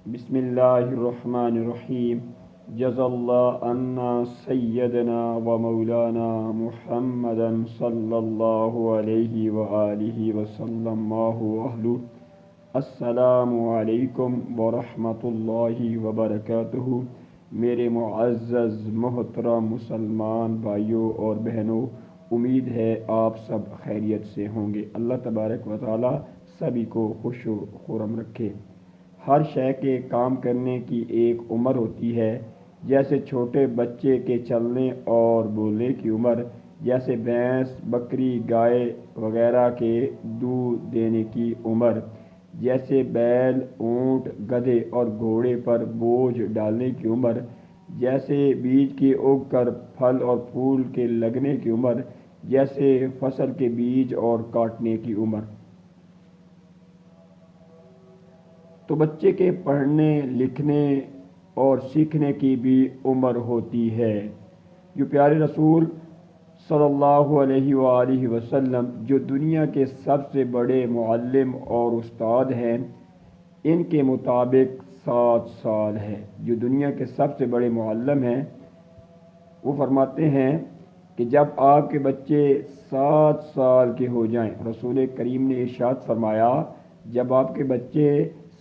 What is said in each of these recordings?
بسم اللہ الرحمن الرحیم جزا اللہ عنا سیدنا و مولانا محمدا صلی اللہ علیہ وآلہ وسلم ما هو اہلہ۔ السلام علیکم ورحمۃ اللہ وبرکاتہ۔ میرے معزز محترم مسلمان بھائیوں اور بہنوں، امید ہے آپ سب خیریت سے ہوں گے۔ اللہ تبارک و تعالی سبھی کو خوش و خرم رکھے۔ ہر شے کے کام کرنے کی ایک عمر ہوتی ہے، جیسے چھوٹے بچے کے چلنے اور بولنے کی عمر، جیسے بھینس، بکری، گائے وغیرہ کے دودھ دینے کی عمر، جیسے بیل، اونٹ، گدھے اور گھوڑے پر بوجھ ڈالنے کی عمر، جیسے بیج کے اگ کر پھل اور پھول کے لگنے کی عمر، جیسے فصل کے بیج اور کاٹنے کی عمر۔ تو بچے کے پڑھنے، لکھنے اور سیکھنے کی بھی عمر ہوتی ہے۔ جو پیارے رسول صلی اللہ علیہ وآلہ وسلم جو دنیا کے سب سے بڑے معلم اور استاد ہیں، ان کے مطابق 7 سال ہے۔ جو دنیا کے سب سے بڑے معلم ہیں وہ فرماتے ہیں کہ جب آپ کے بچے 7 سال کے ہو جائیں، رسول کریم نے ارشاد فرمایا جب آپ کے بچے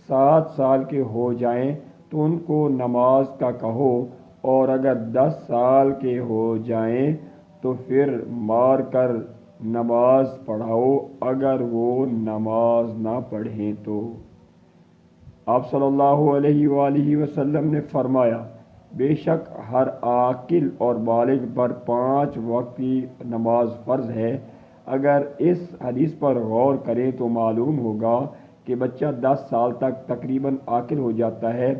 7 سال کے ہو جائیں تو ان کو نماز کا کہو، اور اگر 10 سال کے ہو جائیں تو پھر مار کر نماز پڑھاؤ اگر وہ نماز نہ پڑھیں تو۔ آپ صلی اللہ علیہ وآلہ وسلم نے فرمایا بے شک ہر عاقل اور بالغ پر 5 وقت کی نماز فرض ہے۔ اگر اس حدیث پر غور کریں تو معلوم ہوگا کہ بچہ 10 سال تک تقریباً عاقل ہو جاتا ہے،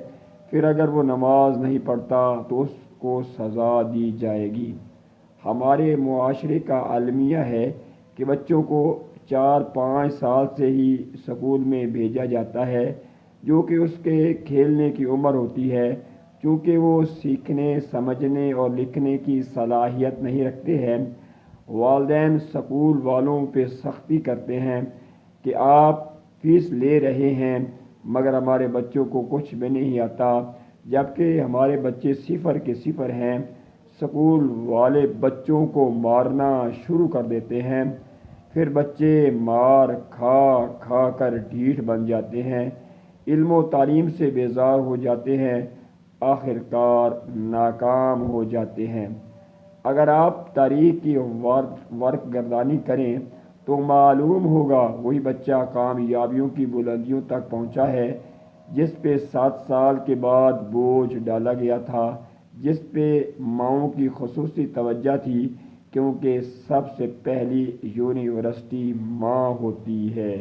پھر اگر وہ نماز نہیں پڑھتا تو اس کو سزا دی جائے گی۔ ہمارے معاشرے کا المیہ ہے کہ بچوں کو 4-5 سال سے ہی اسکول میں بھیجا جاتا ہے، جو کہ اس کے کھیلنے کی عمر ہوتی ہے، چونکہ وہ سیکھنے، سمجھنے اور لکھنے کی صلاحیت نہیں رکھتے ہیں۔ والدین اسکول والوں پہ سختی کرتے ہیں کہ آپ فیس لے رہے ہیں مگر ہمارے بچوں کو کچھ بھی نہیں آتا، جبکہ ہمارے بچے 0 کے 0 ہیں۔ اسکول والے بچوں کو مارنا شروع کر دیتے ہیں، پھر بچے مار کھا کھا کر ڈھیٹ بن جاتے ہیں، علم و تعلیم سے بیزار ہو جاتے ہیں، آخر کار ناکام ہو جاتے ہیں۔ اگر آپ تاریخ کی ورق گردانی کریں تو معلوم ہوگا وہی بچہ کامیابیوں کی بلندیوں تک پہنچا ہے جس پہ 7 سال کے بعد بوجھ ڈالا گیا تھا، جس پہ ماؤں کی خصوصی توجہ تھی، کیونکہ سب سے پہلی یونیورسٹی ماں ہوتی ہے۔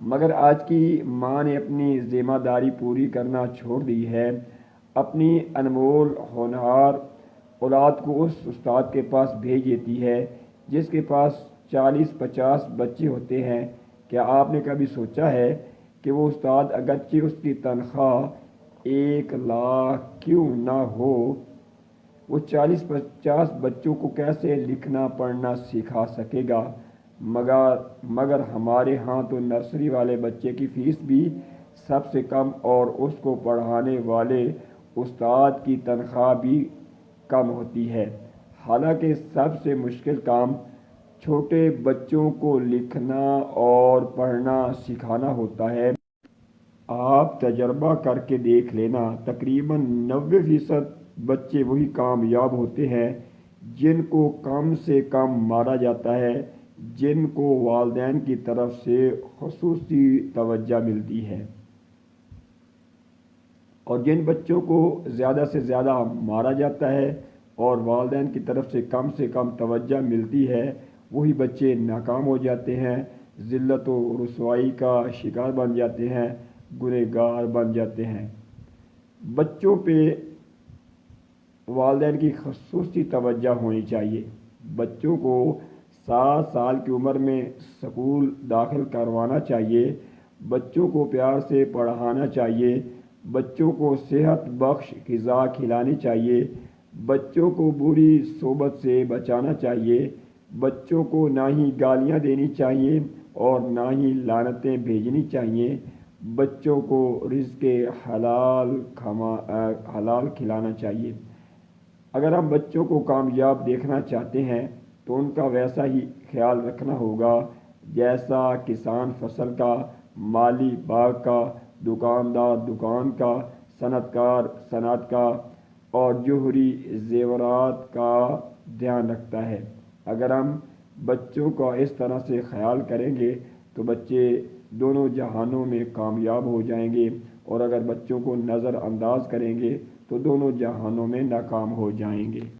مگر آج کی ماں نے اپنی ذمہ داری پوری کرنا چھوڑ دی ہے، اپنی انمول ہونہار اولاد کو اس استاد کے پاس بھیج دیتی ہے جس کے پاس 40-50 بچے ہوتے ہیں۔ کیا آپ نے کبھی سوچا ہے کہ وہ استاد اگرچہ اس کی تنخواہ 1 لاکھ کیوں نہ ہو، وہ 40-50 بچوں کو کیسے لکھنا پڑھنا سکھا سکے گا؟ مگر ہمارے ہاں تو نرسری والے بچے کی فیس بھی سب سے کم اور اس کو پڑھانے والے استاد کی تنخواہ بھی کم ہوتی ہے، حالانکہ سب سے مشکل کام چھوٹے بچوں کو لکھنا اور پڑھنا سکھانا ہوتا ہے۔ آپ تجربہ کر کے دیکھ لینا، تقریباً 90% بچے وہی کامیاب ہوتے ہیں جن کو کم سے کم مارا جاتا ہے، جن کو والدین کی طرف سے خصوصی توجہ ملتی ہے، اور جن بچوں کو زیادہ سے زیادہ مارا جاتا ہے اور والدین کی طرف سے کم توجہ ملتی ہے، وہی بچے ناکام ہو جاتے ہیں، ذلت و رسوائی کا شکار بن جاتے ہیں، گنہگار بن جاتے ہیں۔ بچوں پہ والدین کی خصوصی توجہ ہونی چاہیے۔ بچوں کو 7 سال کی عمر میں اسکول داخل کروانا چاہیے، بچوں کو پیار سے پڑھانا چاہیے، بچوں کو صحت بخش غذا کھلانی چاہیے، بچوں کو بری صحبت سے بچانا چاہیے، بچوں کو نہ ہی گالیاں دینی چاہیے اور نہ ہی لعنتیں بھیجنی چاہیے، بچوں کو رزق حلال کھلانا چاہیے۔ اگر ہم بچوں کو کامیاب دیکھنا چاہتے ہیں تو ان کا ویسا ہی خیال رکھنا ہوگا جیسا کسان فصل کا، مالی باغ کا، دکاندار دکان کا، صنعت کار صنعت کا اور جوہری زیورات کا دھیان رکھتا ہے۔ اگر ہم بچوں کا اس طرح سے خیال کریں گے تو بچے دونوں جہانوں میں کامیاب ہو جائیں گے، اور اگر بچوں کو نظر انداز کریں گے تو دونوں جہانوں میں ناکام ہو جائیں گے۔